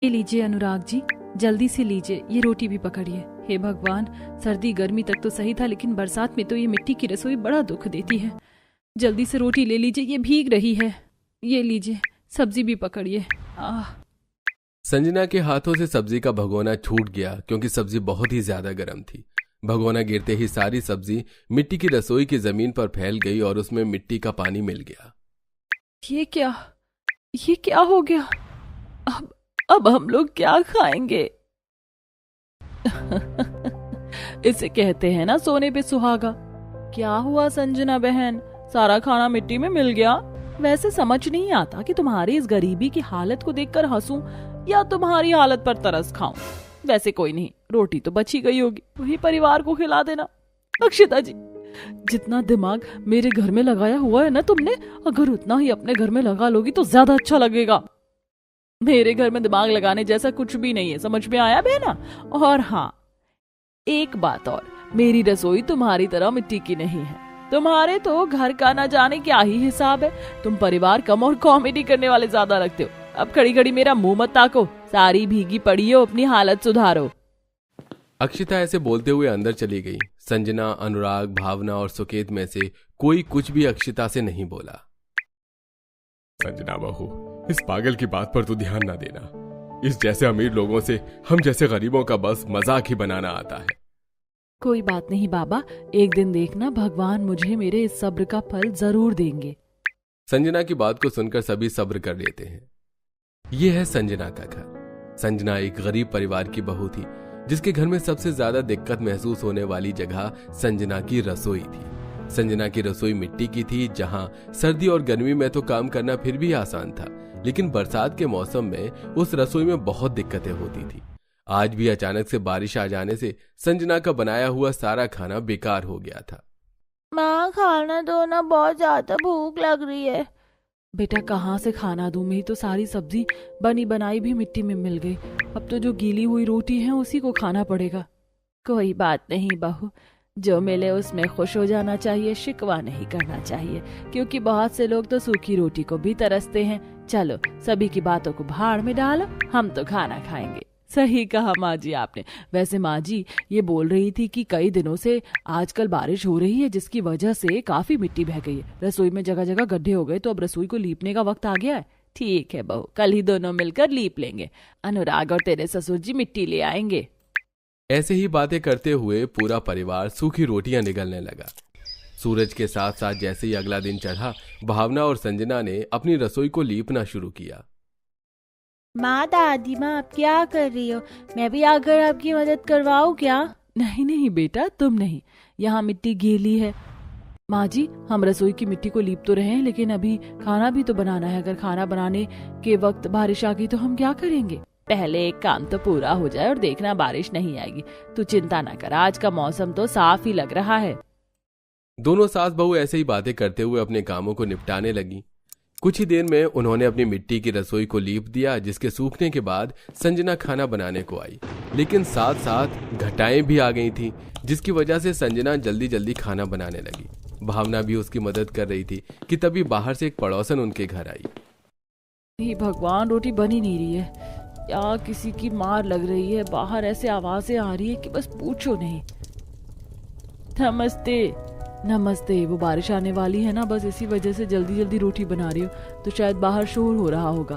ये लीजिए अनुराग जी, जल्दी से लीजिए, ये रोटी भी पकड़िए। हे भगवान, सर्दी गर्मी तक तो सही था, लेकिन बरसात में तो ये मिट्टी की रसोई बड़ा दुख देती है। जल्दी से रोटी ले लीजिए, ये भीग रही है। ये लीजिए, सब्जी भी पकड़िए। संजना के हाथों से सब्जी का भगोना छूट गया क्योंकि सब्जी बहुत ही ज्यादा गर्म थी। भगोना गिरते ही सारी सब्जी मिट्टी की रसोई की जमीन पर फैल गई और उसमें मिट्टी का पानी मिल गया। ये क्या हो गया? अब हम लोग क्या खाएंगे? इसे कहते हैं ना सोने पे सुहागा। क्या हुआ संजना बहन, सारा खाना मिट्टी में मिल गया? वैसे समझ नहीं आता कि तुम्हारी इस गरीबी की हालत को देखकर हंसूं या तुम्हारी हालत पर तरस खाऊं। वैसे कोई नहीं, रोटी तो बची गई होगी, वही परिवार को खिला देना। अक्षिता जी, जितना दिमाग मेरे घर में लगाया हुआ है ना तुमने, अगर उतना ही अपने घर में लगा लोगी तो ज्यादा अच्छा लगेगा। मेरे घर में दिमाग लगाने जैसा कुछ भी नहीं है, समझ में आया बहना? और हाँ, एक बात और, मेरी रसोई तुम्हारी तरह मिट्टी की नहीं है। तुम्हारे तो घर का ना जाने क्या ही हिसाब है। तुम परिवार कम और कॉमेडी करने वाले ज्यादा रखते हो। अब खड़ी खड़ी मेरा मुंह मत ताको, सारी भीगी पड़ी हो, अपनी हालत सुधारो। अक्षिता ऐसे बोलते हुए अंदर चली गई। संजना, अनुराग, भावना और सुकेत में से कोई कुछ भी अक्षिता से नहीं बोला। संजना बहू, इस पागल की बात पर तू ध्यान ना देना। इस जैसे अमीर लोगों से हम जैसे गरीबों का बस मजाक ही बनाना आता है। कोई बात नहीं बाबा, एक दिन देखना भगवान मुझे मेरे इस सब्र का फल जरूर देंगे। संजना की बात को सुनकर सभी सब्र कर लेते हैं। यह है संजना का घर। संजना एक गरीब परिवार की बहू थी, जिसके घर में सबसे ज्यादा दिक्कत महसूस होने वाली जगह संजना की रसोई थी। संजना की रसोई मिट्टी की थी, जहां सर्दी और गर्मी में तो काम करना फिर भी आसान था, लेकिन बरसात के मौसम में उस रसोई में बहुत दिक्कतें होती थी। आज भी अचानक से बारिश आ जाने से संजना का बनाया हुआ सारा खाना बेकार हो गया था। माँ, खाना दो ना, बहुत ज्यादा भूख लग रही है। बेटा, कहाँ से खाना दूं? मेरी तो सारी सब्जी बनी बनाई भी मिट्टी में मिल गई। अब तो जो गीली हुई रोटी है उसी को खाना पड़ेगा। कोई बात नहीं बहू, जो मिले उसमें खुश हो जाना चाहिए, शिकवा नहीं करना चाहिए, क्योंकि बहुत से लोग तो सूखी रोटी को भी तरसते हैं। चलो, सभी की बातों को भाड़ में डालो, हम तो खाना खाएंगे। सही कहा माँ जी आपने। वैसे माँ जी ये बोल रही थी कि कई दिनों से आजकल बारिश हो रही है, जिसकी वजह से काफी मिट्टी बह गई है। रसोई में जगह जगह गड्ढे हो गए, तो अब रसोई को लीपने का वक्त आ गया है। ठीक है बहू, कल ही दोनों मिलकर लीप लेंगे। अनुराग और तेरे ससुर जी मिट्टी ले आएंगे। ऐसे ही बातें करते हुए पूरा परिवार सूखी रोटियां निगलने लगा। सूरज के साथ साथ जैसे ही अगला दिन चढ़ा, भावना और संजना ने अपनी रसोई को लीपना शुरू किया। माँ, दादी माँ, आप क्या कर रही हो? मैं भी आकर आपकी मदद करवाऊँ क्या? नहीं नहीं बेटा, तुम नहीं, यहाँ मिट्टी गीली है। माँ जी, हम रसोई की मिट्टी को लीप तो रहे हैं, लेकिन अभी खाना भी तो बनाना है। अगर खाना बनाने के वक्त बारिश आ गई तो हम क्या करेंगे? पहले एक काम तो पूरा हो जाए और देखना बारिश नहीं आएगी। तू चिंता ना कर, आज का मौसम तो साफ ही लग रहा है। दोनों सास बहू ऐसे ही बातें करते हुए अपने कामों को निपटाने लगी। कुछ ही देर में उन्होंने अपनी मिट्टी की रसोई को लीप दिया, जिसके सूखने के बाद संजना खाना बनाने को आई। लेकिन साथ साथ घटाएं भी आ गई थी, जिसकी वजह से संजना जल्दी जल्दी खाना बनाने लगी। भावना भी उसकी मदद कर रही थी कि तभी बाहर से एक पड़ोसन उनके घर आई। हे भगवान, रोटी बनी नहीं रही है या किसी की मार लग रही है। बाहर ऐसे आवाजें आ रही है कि बस पूछो नहीं। नमस्ते। नमस्ते। वो बारिश आने वाली है ना, बस इसी वजह से जल्दी जल्दी रोटी बना रही हो, तो शायद बाहर शोर हो रहा होगा।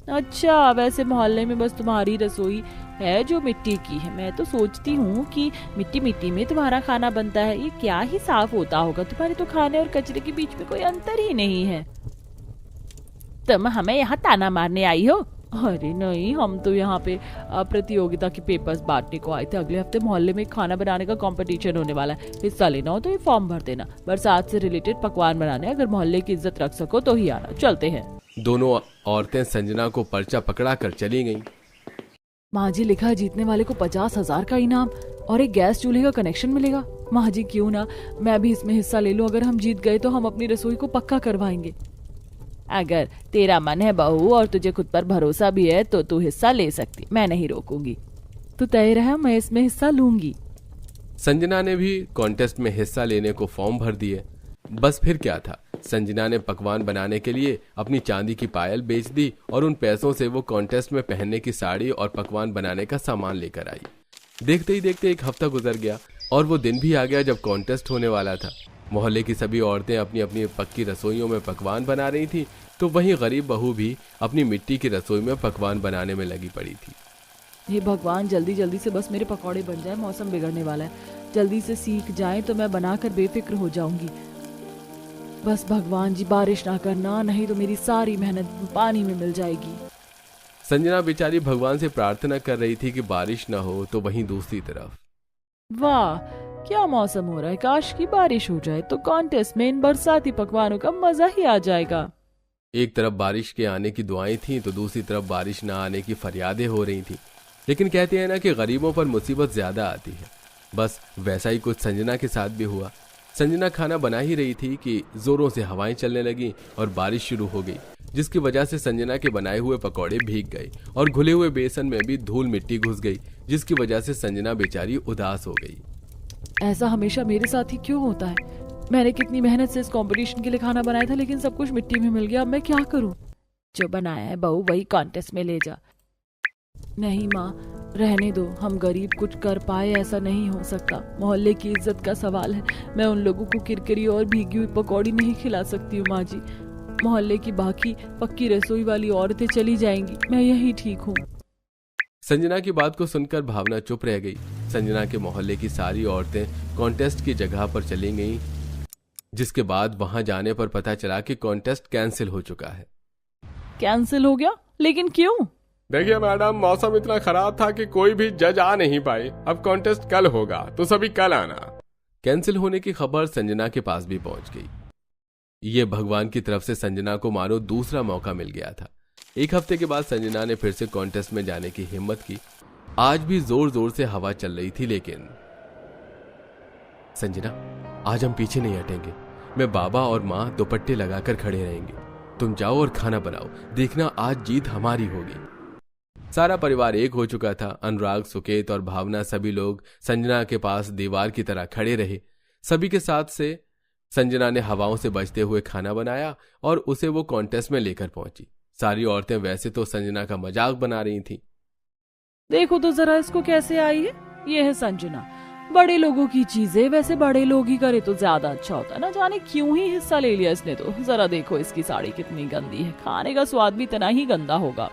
अच्छा, वैसे मोहल्ले में बस तुम्हारी रसोई है जो मिट्टी की है। मैं तो सोचती हूँ कि मिट्टी मिट्टी में तुम्हारा खाना बनता है, ये क्या ही साफ होता होगा। तुम्हारे तो खाने और कचरे के बीच में कोई अंतर ही नहीं है। तुम हमें यहाँ ताना मारने आई हो? अरे नहीं, हम तो यहाँ पे प्रतियोगिता के पेपर्स बांटने को आए थे। अगले हफ्ते मोहल्ले में खाना बनाने का कंपटीशन होने वाला है, हिस्सा लेना हो तो ये फॉर्म भर देना। बरसात से रिलेटेड पकवान बनाने, अगर मोहल्ले की इज्जत रख सको तो ही आना। चलते हैं। दोनों औरतें संजना को पर्चा पकड़ा कर चली गईं। माँ जी, लिखा है जीतने वाले को 50,000 का इनाम और एक गैस चूल्हे का कनेक्शन मिलेगा। माँ जी, क्यों ना मैं भी इसमें हिस्सा ले लूं। अगर हम जीत गए तो हम अपनी रसोई को पक्का करवाएंगे। अगर तेरा मन है बहू और तुझे खुद पर भरोसा भी है तो तू हिस्सा ले सकती, मैं नहीं रोकूंगी। तो तय रहा, मैं इसमें हिस्सा लूंगी। संजना ने भी कॉन्टेस्ट में हिस्सा लेने को फॉर्म भर दिए। बस फिर क्या था, संजना ने पकवान बनाने के लिए अपनी चांदी की पायल बेच दी और उन पैसों से वो कॉन्टेस्ट में पहनने की साड़ी और पकवान बनाने का सामान लेकर आई। देखते ही देखते एक हफ्ता गुजर गया और वो दिन भी आ गया जब कॉन्टेस्ट होने वाला था। मोहल्ले की सभी औरतें अपनी अपनी पक्की रसोइयों में पकवान बना रही थी, तो वहीं गरीब बहू भी अपनी मिट्टी की रसोई में पकवान बनाने में लगी पड़ी थी। हे भगवान, जल्दी जल्दी से बस मेरे पकौड़े बन जाए, मौसम बिगड़ने वाला है। जल्दी से सीख जाए तो मैं बनाकर बेफिक्र हो जाऊंगी। बस भगवान जी बारिश ना करना, नहीं तो मेरी सारी मेहनत पानी में मिल जाएगी। संजना बेचारी भगवान से प्रार्थना कर रही थी कि बारिश ना हो, तो वहीं दूसरी तरफ वाह, क्या मौसम हो रहा है। काश की बारिश हो जाए तो कॉन्टेस्ट में इन बरसाती पकवानों का मजा ही आ जाएगा। एक तरफ बारिश के आने की दुआएं थीं तो दूसरी तरफ बारिश ना आने की फरियादें हो रही थीं। लेकिन कहते हैं ना कि गरीबों पर मुसीबत ज्यादा आती है। बस वैसा ही कुछ संजना के साथ भी हुआ। संजना खाना बना ही रही थी कि जोरों से हवाएं चलने लगी और बारिश शुरू हो गई, जिसकी वजह से संजना के बनाए हुए पकौड़े भीग गए और घुले हुए बेसन में भी धूल मिट्टी घुस गई, जिसकी वजह से संजना बेचारी उदास हो गई। ऐसा हमेशा मेरे साथ ही क्यों होता है? मैंने कितनी मेहनत से इस कंपटीशन के लिए खाना बनाया था, लेकिन सब कुछ मिट्टी में मिल गया। अब मैं क्या करूं? जो बनाया है बहू वही कॉन्टेस्ट में ले जा। नहीं माँ, रहने दो, हम गरीब कुछ कर पाए ऐसा नहीं हो सकता। मोहल्ले की इज्जत का सवाल है। मैं उन लोगों को किरकिरी और भीगी हुई पकौड़ी नहीं खिला सकती हूँ माँ जी। मोहल्ले की बाकी पक्की रसोई वाली औरतें चली जाएंगी, मैं यही ठीक हूँ। संजना की बात को सुनकर भावना चुप रह गई। संजना के मोहल्ले की सारी औरतें कॉन्टेस्ट की जगह पर चली गईं, जिसके बाद वहां जाने पर पता चला कि कॉन्टेस्ट कैंसिल हो चुका है। कैंसिल हो गया? लेकिन क्यों? देखिए मैडम, मौसम इतना खराब था कि कोई भी जज आ नहीं पाए। अब कॉन्टेस्ट कल होगा, तो सभी कल आना। कैंसिल होने की खबर संजना के पास भी पहुंच गई। ये भगवान की तरफ से संजना को मानो दूसरा मौका मिल गया था। एक हफ्ते के बाद संजना ने फिर से कॉन्टेस्ट में जाने की हिम्मत की। आज भी जोर जोर से हवा चल रही थी, लेकिन संजना, आज हम पीछे नहीं हटेंगे। मैं, बाबा और माँ दुपट्टे लगाकर खड़े रहेंगे। तुम जाओ और खाना बनाओ, देखना आज जीत हमारी होगी। सारा परिवार एक हो चुका था। अनुराग, सुकेत और भावना सभी लोग संजना के पास दीवार की तरह खड़े रहे। सभी के साथ से संजना ने हवाओं से बचते हुए खाना बनाया और उसे वो कॉन्टेस्ट में लेकर पहुंची। सारी औरतें वैसे तो संजना का मजाक बना रही थीं। देखो तो जरा इसको कैसे आई है। ये है संजना, बड़े लोगों की चीजें वैसे बड़े लोग ही करे तो ज्यादा अच्छा होता। ना जाने क्यों ही हिस्सा ले लिया इसने तो। जरा देखो इसकी साड़ी कितनी गंदी है, खाने का स्वाद भी इतना ही गंदा होगा।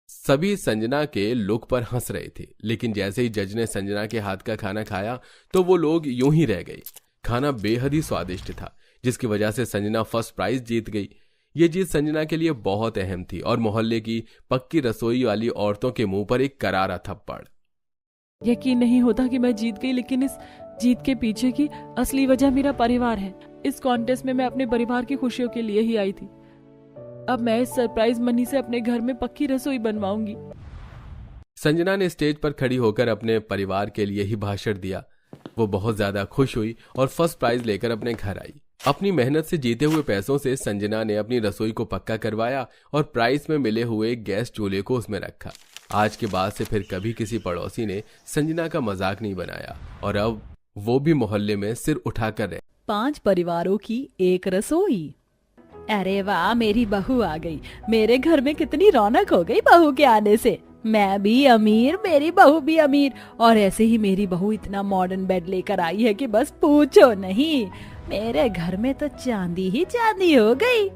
सभी संजना के लुक पर हंस रहे थे, लेकिन जैसे ही जज ने संजना के हाथ का खाना खाया तो वो लोग यूं ही रह गए। खाना बेहद ही स्वादिष्ट था, जिसकी वजह से संजना फर्स्ट प्राइज जीत गई। ये जीत संजना के लिए बहुत अहम थी और मोहल्ले की पक्की रसोई वाली औरतों के मुंह पर एक करारा थप्पड़। यकीन नहीं होता कि मैं जीत गई, लेकिन इस जीत के पीछे की असली वजह मेरा परिवार है। इस कॉन्टेस्ट में मैं अपने परिवार की खुशियों के लिए ही आई थी। अब मैं इस सरप्राइज मनी से अपने घर में पक्की रसोई बनवाऊंगी। संजना ने स्टेज पर खड़ी होकर अपने परिवार के लिए ही भाषण दिया। वो बहुत ज्यादा खुश हुई और फर्स्ट प्राइज लेकर अपने घर आई। अपनी मेहनत से जीते हुए पैसों से संजना ने अपनी रसोई को पक्का करवाया और प्राइज में मिले हुए गैस चूल्हे को उसमें रखा। आज के बाद से फिर कभी किसी पड़ोसी ने संजना का मजाक नहीं बनाया और अब वो भी मोहल्ले में सिर उठाकर रहे। 5 परिवारों की एक रसोई। अरे वाह, मेरी बहू आ गई। मेरे घर में कितनी रौनक हो गई बहू के आने से। मैं भी अमीर, मेरी बहू भी अमीर, और ऐसे ही मेरी बहू इतना मॉडर्न बेड लेकर आई है कि बस पूछो नहीं। मेरे घर में तो चांदी ही चांदी हो गई।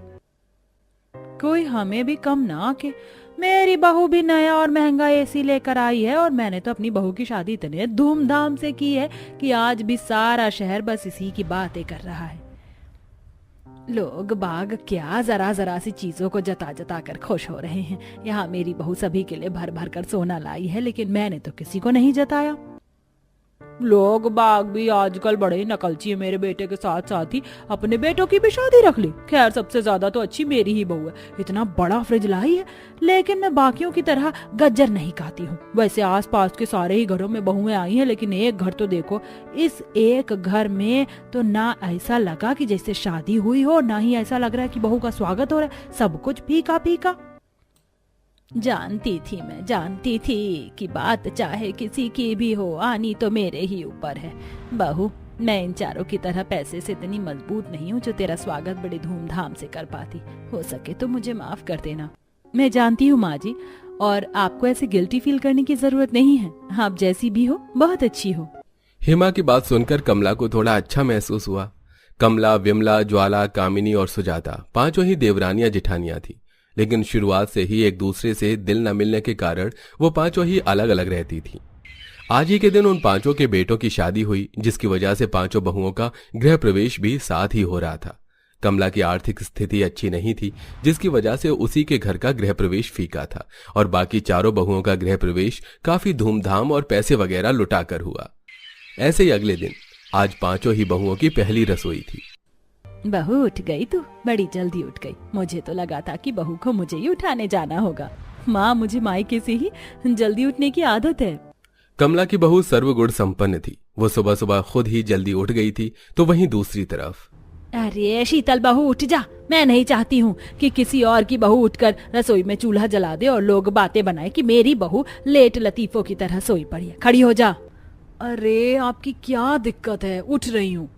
कोई हमें भी कम ना आके। मेरी बहू भी नया और महंगा एसी लेकर आई है और मैंने तो अपनी बहू की शादी इतने धूमधाम से की है कि आज भी सारा शहर बस इसी की बातें कर रहा है। लोग बाग क्या जरा जरा सी चीजों को जता जता कर खुश हो रहे हैं। यहाँ मेरी बहू सभी के लिए भर भर कर सोना लाई है, लेकिन मैंने तो किसी को नहीं जताया। लोग बाग भी आजकल बड़े ही नकलची है। मेरे बेटे के साथ साथ ही अपने बेटों की भी शादी रख ली। खैर, सबसे ज्यादा तो अच्छी मेरी ही बहू है। इतना बड़ा फ्रिज लाई है, लेकिन मैं बाकियों की तरह गज्जर नहीं खाती हूँ। वैसे आसपास के सारे ही घरों में बहुएं आई हैं, लेकिन एक घर तो देखो। इस एक घर में तो ना ऐसा लगा कि जैसे शादी हुई हो, ना ही ऐसा लग रहा है कि बहू का स्वागत हो रहा है। सब कुछ फीका फीका। जानती थी कि बात चाहे किसी की भी हो, आनी तो मेरे ही ऊपर है। बहू, मैं इन चारों की तरह पैसे से इतनी मजबूत नहीं हूँ जो तेरा स्वागत बड़े धूमधाम से कर पाती। हो सके तो मुझे माफ कर देना। मैं जानती हूँ माँ जी, और आपको ऐसे गिल्टी फील करने की जरूरत नहीं है। आप जैसी भी हो बहुत अच्छी हो। हेमा की बात सुनकर कमला को थोड़ा अच्छा महसूस हुआ। कमला, विमला, ज्वाला, कामिनी और सुजाता पांचों ही देवरानियां जिठानियां थी, लेकिन शुरुआत से ही एक दूसरे से दिल न मिलने के कारण वो पांचों ही अलग अलग रहती थी। आज ही के दिन उन पांचों के बेटों की शादी हुई, जिसकी वजह से पांचों बहुओं का गृह प्रवेश भी साथ ही हो रहा था। कमला की आर्थिक स्थिति अच्छी नहीं थी, जिसकी वजह से उसी के घर का गृह प्रवेश फीका था, और बाकी चारों बहुओं का गृह प्रवेश काफी धूमधाम और पैसे वगैरह लुटाकर हुआ। ऐसे ही अगले दिन आज पांचों ही बहुओं की पहली रसोई थी। बहू उठ गई तू, बड़ी जल्दी उठ गई। मुझे तो लगा था कि बहू को मुझे ही उठाने जाना होगा। माँ, मुझे मायके से ही जल्दी उठने की आदत है। कमला की बहू सर्वगुण संपन्न थी। वो सुबह सुबह खुद ही जल्दी उठ गई थी। तो वहीं दूसरी तरफ, अरे शीतल बहू उठ जा। मैं नहीं चाहती हूँ कि किसी और की बहू उठकर रसोई में चूल्हा जला दे और लोग बातें बनाए कि मेरी बहू लेट लतीफों की तरह सोई पड़ी है। खड़ी हो जा। अरे आपकी क्या दिक्कत है, उठ रही हूँ।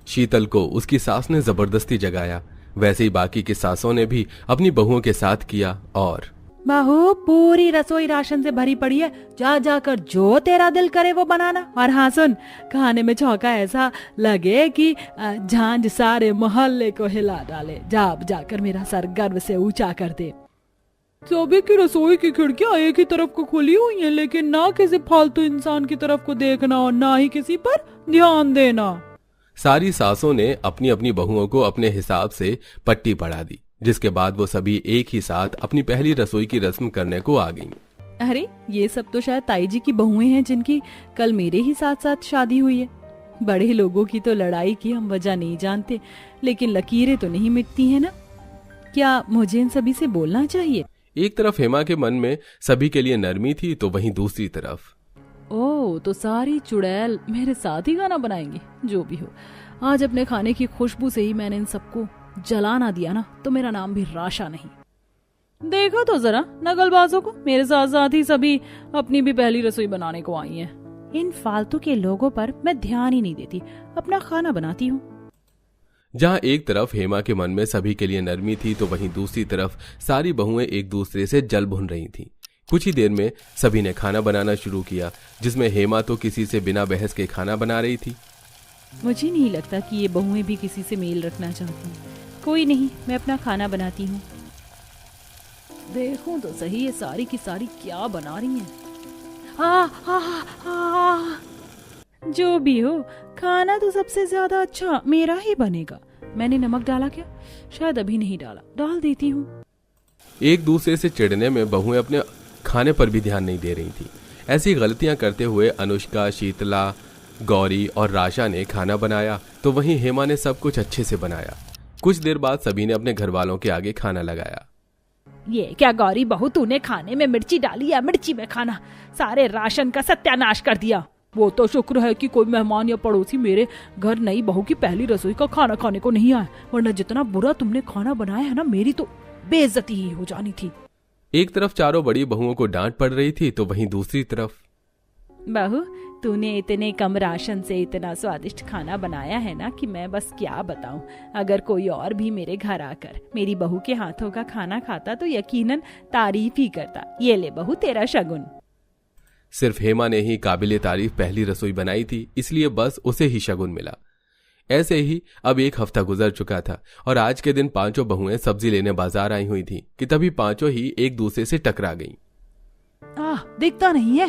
शीतल को उसकी सास ने जबरदस्ती जगाया। वैसे ही बाकी की सासों ने भी अपनी बहुओं के साथ किया। और बहू, पूरी रसोई राशन से भरी पड़ी है, जा जाकर जो तेरा दिल करे वो बनाना। और हाँ सुन, खाने में चौका ऐसा लगे कि झांझ सारे मोहल्ले को हिला डाले। जा अब जाकर मेरा सर गर्व से ऊंचा कर दे। सभी की रसोई की खिड़कियां एक ही तरफ को खुली हुई हैं, लेकिन ना किसी फालतू इंसान की तरफ को देखना और ना ही किसी पर ध्यान देना। सारी सासों ने अपनी अपनी बहुओं को अपने हिसाब से पट्टी पढ़ा दी, जिसके बाद वो सभी एक ही साथ अपनी पहली रसोई की रस्म करने को आ गईं। अरे ये सब तो शायद ताई जी की बहुएं हैं, जिनकी कल मेरे ही साथ साथ शादी हुई है। बड़े लोगों की तो लड़ाई की हम वजह नहीं जानते, लेकिन लकीरें तो नहीं मिटती है ना। क्या मुझे इन सभी से बोलना चाहिए? एक तरफ हेमा के मन में सभी के लिए नरमी थी, तो वहीं दूसरी तरफ, ओह, तो सारी चुड़ैल मेरे साथ ही खाना बनाएंगी। जो भी हो, आज अपने खाने की खुशबू से ही मैंने इन सबको जला ना दिया ना, तो मेरा नाम भी राशा नहीं। देखो तो जरा नकलबाजों को, मेरे साथ साथ ही सभी अपनी भी पहली रसोई बनाने को आई हैं। इन फालतू के लोगों पर मैं ध्यान ही नहीं देती, अपना खाना बनाती हूँ। जहां एक तरफ हेमा के मन में सभी के लिए नरमी थी, तो वहीं दूसरी तरफ सारी बहुएं एक दूसरे से जल भुन रही थीं। कुछ ही देर में सभी ने खाना बनाना शुरू किया, जिसमें हेमा तो किसी से बिना बहस के खाना बना रही थी। मुझे नहीं लगता कि ये बहुएं भी किसी से मेल रखना चाहती। कोई नहीं, मैं अपना खाना बनाती हूँ। देखूं तो सही ये सारी की सारी क्या बना रही हैं। जो भी हो, खाना तो सबसे ज्यादा अच्छा मेरा ही बनेगा। मैंने नमक डाला क्या? शायद अभी नहीं डाला, डाल देती हूँ। एक दूसरे से चिढ़ने में बहुएं अपने खाने पर भी ध्यान नहीं दे रही थी। ऐसी गलतियां करते हुए अनुष्का, शीतला, गौरी और राशा ने खाना बनाया, तो वहीं हेमा ने सब कुछ अच्छे से बनाया। कुछ देर बाद सभी ने अपने घर वालों के आगे खाना लगाया। ये क्या गौरी बहू, तूने खाने में मिर्ची डाली या मिर्ची में खाना? सारे राशन का सत्यानाश कर दिया। वो तो शुक्र है कि कोई मेहमान या पड़ोसी मेरे घर नई बहू की पहली रसोई का खाना खाने को नहीं आया, वरना जितना बुरा तुमने खाना बनाया है ना, मेरी तो बेइज्जती ही हो जानी थी। एक तरफ चारों बड़ी बहुओं को डांट पड़ रही थी, तो वहीं दूसरी तरफ, बहू तूने इतने कम राशन से इतना स्वादिष्ट खाना बनाया है ना कि मैं बस क्या बताऊं। अगर कोई और भी मेरे घर आकर मेरी बहू के हाथों का खाना खाता तो यकीनन तारीफ ही करता। ये ले बहू तेरा शगुन। सिर्फ हेमा ने ही काबिले तारीफ पहली रसोई बनाई थी, इसलिए बस उसे ही शगुन मिला। ऐसे ही अब एक हफ्ता गुजर चुका था और आज के दिन पांचों बहुएं सब्जी लेने बाजार आई हुई थी कि तभी पांचों ही एक दूसरे से टकरा गईं। दिखता नहीं है।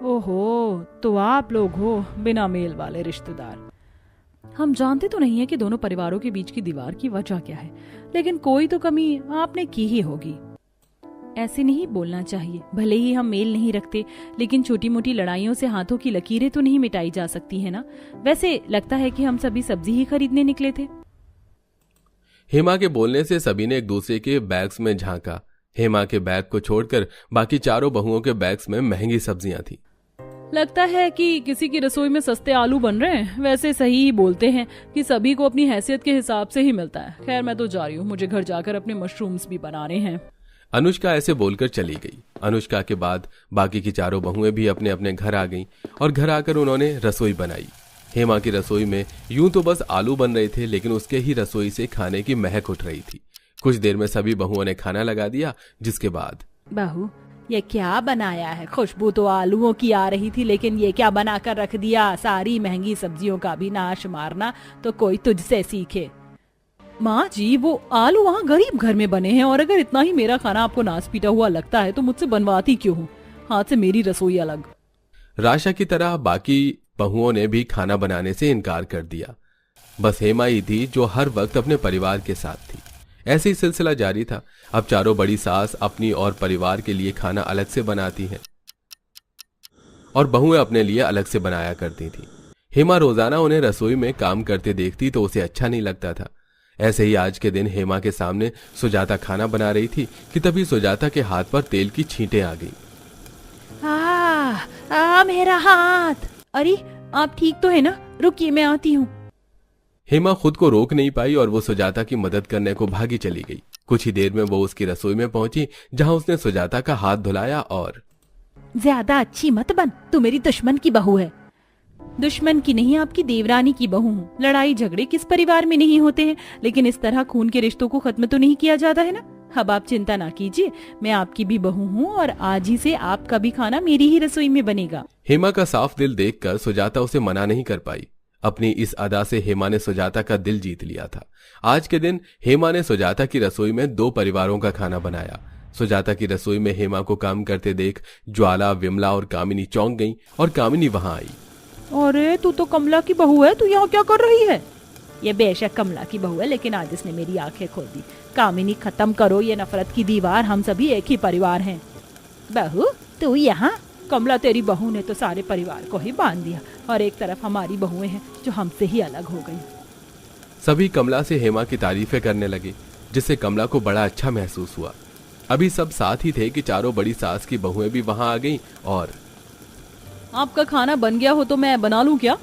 ओहो, तो आप लोग हो बिना मेल वाले रिश्तेदार। हम जानते तो नहीं है कि दोनों परिवारों के बीच की दीवार की वजह क्या है, लेकिन कोई तो कमी आपने की ही होगी। ऐसे नहीं बोलना चाहिए। भले ही हम मेल नहीं रखते, लेकिन छोटी मोटी लड़ाइयों से हाथों की लकीरें तो नहीं मिटाई जा सकती है ना। वैसे लगता है कि हम सभी सब्जी ही खरीदने निकले थे। हेमा के बोलने से सभी ने एक दूसरे के बैग्स में झांका। हेमा के बैग को छोड़कर बाकी चारों बहुओं के बैग्स में महंगी सब्जियां थी। लगता है कि किसी की रसोई में सस्ते आलू बन रहे हैं। वैसे सही ही बोलते हैं कि सभी को अपनी हैसियत के हिसाब से ही मिलता है। खैर मैं तो जा रही हूँ, मुझे घर जाकर अपने मशरूम्स भी बनाने हैं। अनुष्का ऐसे बोलकर चली गई। अनुष्का के बाद बाकी की चारों बहुएं भी अपने अपने घर आ गईं और घर आकर उन्होंने रसोई बनाई। हेमा की रसोई में यूं तो बस आलू बन रहे थे, लेकिन उसके ही रसोई से खाने की महक उठ रही थी। कुछ देर में सभी बहुओं ने खाना लगा दिया, जिसके बाद बहू ये क्या बनाया है? खुशबू तो आलूओं की आ रही थी, लेकिन ये क्या बनाकर रख दिया? सारी महंगी सब्जियों का भी नाश मारना तो कोई तुझसे सीखे। माँ जी, वो आलू वहाँ गरीब घर में बने हैं, और अगर इतना ही मेरा खाना आपको नाश पीटा हुआ लगता है तो मुझसे बनवाती क्यों हूँ? हाथ से मेरी रसोई अलग। राशा की तरह बाकी बहुओं ने भी खाना बनाने से इनकार कर दिया। बस हेमा ही थी जो हर वक्त अपने परिवार के साथ थी। ऐसे ही सिलसिला जारी था। अब चारों बड़ी सास अपनी और परिवार के लिए खाना अलग से बनाती हैं और बहुएं अपने लिए अलग से बनाया करती थी। हेमा रोजाना उन्हें रसोई में काम करते देखती तो उसे अच्छा नहीं लगता था। ऐसे ही आज के दिन हेमा के सामने सुजाता खाना बना रही थी कि तभी सुजाता के हाथ पर तेल की छींटें आ गई। मेरा हाथ। अरे आप ठीक तो है ना? रुकिए मैं आती हूँ। हेमा खुद को रोक नहीं पाई और वो सुजाता की मदद करने को भागी चली गई। कुछ ही देर में वो उसकी रसोई में पहुंची, जहां उसने सुजाता का हाथ धुलाया और ज्यादा अच्छी मत बन, तू मेरी दुश्मन की बहू है। दुश्मन की नहीं, आपकी देवरानी की बहू हूँ। लड़ाई झगड़े किस परिवार में नहीं होते हैं, लेकिन इस तरह खून के रिश्तों को खत्म तो नहीं किया जाता है ना। अब आप चिंता ना कीजिए, मैं आपकी भी बहू हूँ और आज ही से आपका भी खाना मेरी ही रसोई में बनेगा। हेमा का साफ दिल देखकर सुजाता उसे मना नहीं कर पाई। अपनी इस अदा से हेमा ने सुजाता का दिल जीत लिया था। आज के दिन हेमा ने सुजाता की रसोई में 2 परिवारों का खाना बनाया। सुजाता की रसोई में हेमा को काम करते देख ज्वाला, विमला और कामिनी चौंक गईं और कामिनी वहां आई। अरे तू तो कमला की बहू है, तू यहाँ क्या कर रही है? ये बेशक कमला की बहू है, लेकिन आज इसने मेरी आंखें खोल दी। कामिनी, खत्म करो ये नफरत की दीवार, हम सभी एक ही परिवार हैं। बहू तू यहाँ? कमला तेरी बहू ने तो सारे परिवार को ही बांध दिया, और एक तरफ हमारी बहुएं हैं जो हमसे ही अलग हो गई। सभी कमला से हेमा की तारीफें करने लगे, जिससे कमला को बड़ा अच्छा महसूस हुआ। अभी सब साथ ही थे कि चारों बड़ी सास की बहुएं भी वहां आ गईं और आपका खाना बन गया हो तो मैं बना लूं क्या?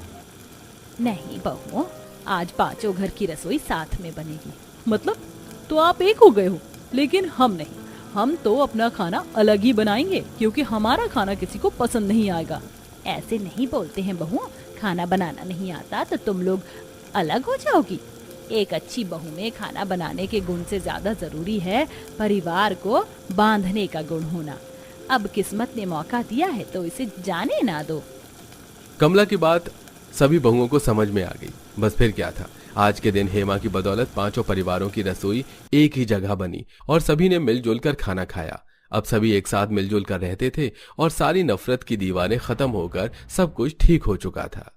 नहीं बहू, आज 5 घर की रसोई साथ में बनेगी। मतलब? तो आप एक हो गए हो, लेकिन हम नहीं। हम तो अपना खाना अलग ही बनाएंगे, क्योंकि हमारा खाना किसी को पसंद नहीं आएगा। ऐसे नहीं बोलते हैं बहू, खाना बनाना नहीं आता तो तुम लोग अलग हो जाओगी। एक अच्छी बहू में खाना बनाने के गुण से ज्यादा जरूरी है परिवार को बांधने का गुण होना। अब किस्मत ने मौका दिया है तो इसे जाने ना दो। कमला की बात सभी बहुओं को समझ में आ गई। बस फिर क्या था, आज के दिन हेमा की बदौलत 5 परिवारों की रसोई एक ही जगह बनी और सभी ने मिलजुल कर खाना खाया। अब सभी एक साथ मिलजुल कर रहते थे और सारी नफरत की दीवारें खत्म होकर सब कुछ ठीक हो चुका था।